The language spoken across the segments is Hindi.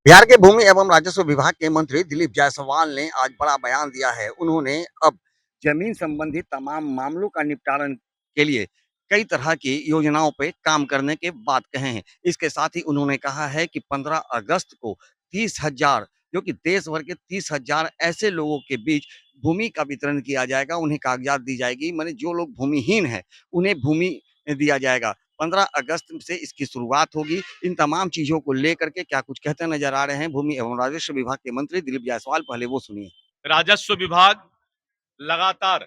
बिहार के भूमि एवं राजस्व विभाग के मंत्री दिलीप जायसवाल ने आज बड़ा बयान दिया है। उन्होंने अब जमीन संबंधी तमाम मामलों का निपटारण के लिए कई तरह की योजनाओं पे काम करने के बात कहे हैं। इसके साथ ही उन्होंने कहा है कि 15 अगस्त को 30,000 जो कि देश भर के 30,000 ऐसे लोगों के बीच भूमि का वितरण किया जाएगा, उन्हें कागजात दी जाएगी। माने जो लोग भूमिहीन हैं, उन्हें भूमि दिया जाएगा। 15 अगस्त से इसकी शुरुआत होगी। इन तमाम चीज़ों को लेकर के क्या कुछ कहते नजर आ रहे हैं भूमि एवं राजस्व विभाग के मंत्री दिलीप जायसवाल, पहले वो सुनिए। राजस्व विभाग लगातार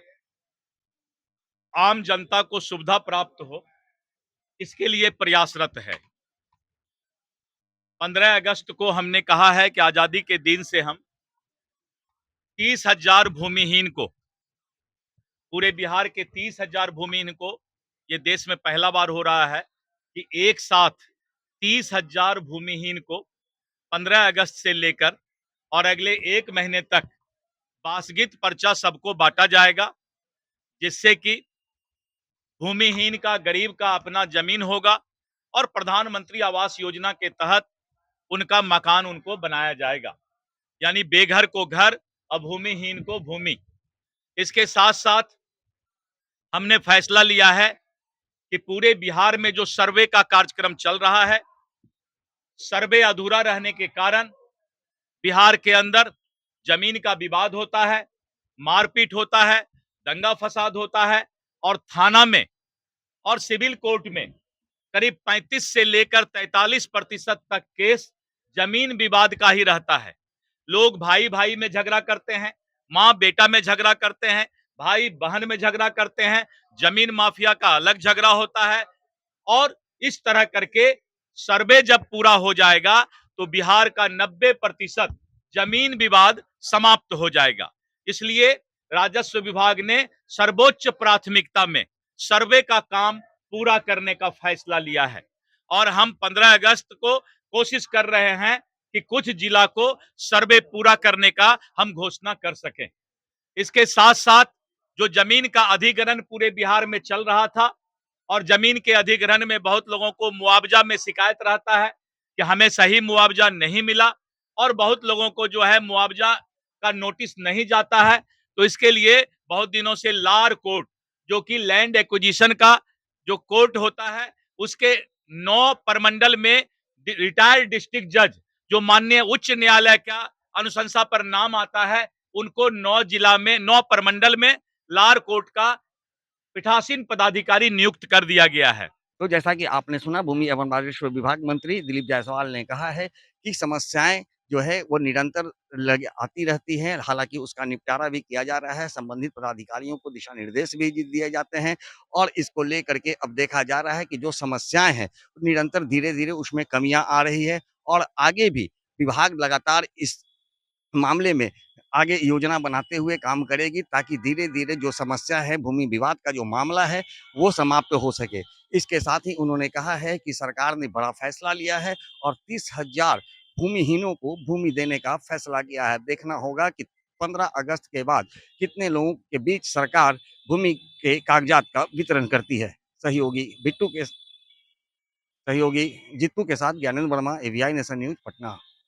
आम जनता को सुविधा प्राप्त हो, इसके लिए प्रयासरत है। 15 अगस्त को हमने कहा है कि आजादी के दिन से हम 30,000 भूमिहीन को, पूरे बिहार के 30,000 भूमिहीन को, ये देश में पहला बार हो रहा है कि एक साथ 30,000 भूमिहीन को 15 अगस्त से लेकर और अगले 1 महीने तक बासगित पर्चा सबको बांटा जाएगा, जिससे कि भूमिहीन का, गरीब का अपना जमीन होगा और प्रधानमंत्री आवास योजना के तहत उनका मकान उनको बनाया जाएगा। यानी बेघर को घर और भूमिहीन को भूमि। इसके साथ साथ हमने फैसला लिया है कि पूरे बिहार में जो सर्वे का कार्यक्रम चल रहा है, सर्वे अधूरा रहने के कारण बिहार के अंदर जमीन का विवाद होता है, मारपीट होता है, दंगा फसाद होता है और थाना में और सिविल कोर्ट में करीब 35 से लेकर 43% तक केस जमीन विवाद का ही रहता है। लोग भाई भाई में झगड़ा करते हैं, माँ बेटा में झगड़ा करते हैं, भाई बहन में झगड़ा करते हैं, जमीन माफिया का अलग झगड़ा होता है और इस तरह करके सर्वे जब पूरा हो जाएगा तो बिहार का 90% जमीन विवाद समाप्त हो जाएगा। इसलिए राजस्व विभाग ने सर्वोच्च प्राथमिकता में सर्वे का काम पूरा करने का फैसला लिया है और हम 15 अगस्त को कोशिश कर रहे हैं कि कुछ जिला को सर्वे पूरा करने का हम घोषणा कर सकें। इसके साथ साथ जो जमीन का अधिग्रहण पूरे बिहार में चल रहा था और जमीन के अधिग्रहण में बहुत लोगों को मुआवजा में शिकायत रहता है कि हमें सही मुआवजा नहीं मिला और बहुत लोगों को जो है मुआवजा का नोटिस नहीं जाता है, तो इसके लिए बहुत दिनों से लार कोर्ट, जो कि लैंड एक्विजिशन का जो कोर्ट होता है, उसके 9 प्रमंडल में रिटायर्ड डिस्ट्रिक्ट जज जो माननीय उच्च न्यायालय का अनुशंसा पर नाम आता है, उनको 9 जिला में 9 प्रमंडल में लार कोर्ट का पीठासीन पदाधिकारी नियुक्त कर दिया गया है। तो जैसा कि आपने सुना, भूमि एवं राजस्व विभाग मंत्री दिलीप जायसवाल ने कहा है कि समस्याएं जो है वो निरंतर आती रहती हैं। हालांकि उसका निपटारा भी किया जा रहा है, संबंधित पदाधिकारियों को दिशा निर्देश भी दिए जाते हैं और इसको लेकर के अब देखा जा रहा है कि जो समस्याएं हैं निरंतर धीरे धीरे उसमें कमियां आ रही है और आगे भी विभाग लगातार इस मामले में आगे योजना बनाते हुए काम करेगी ताकि धीरे-धीरे जो समस्या है, भूमि विवाद का जो मामला है, वो समाप्त हो सके। इसके साथ ही उन्होंने कहा है कि सरकार ने बड़ा फैसला लिया है और 30,000 भूमिहीनों को भूमि देने का फैसला किया है। देखना होगा कि 15 अगस्त के बाद कितने लोगों के बीच सरकार भूमि के कागजात का वितरण करती है। सहयोगी जित्तू के साथ Gyanendra Verma, AVI nation news, Patna.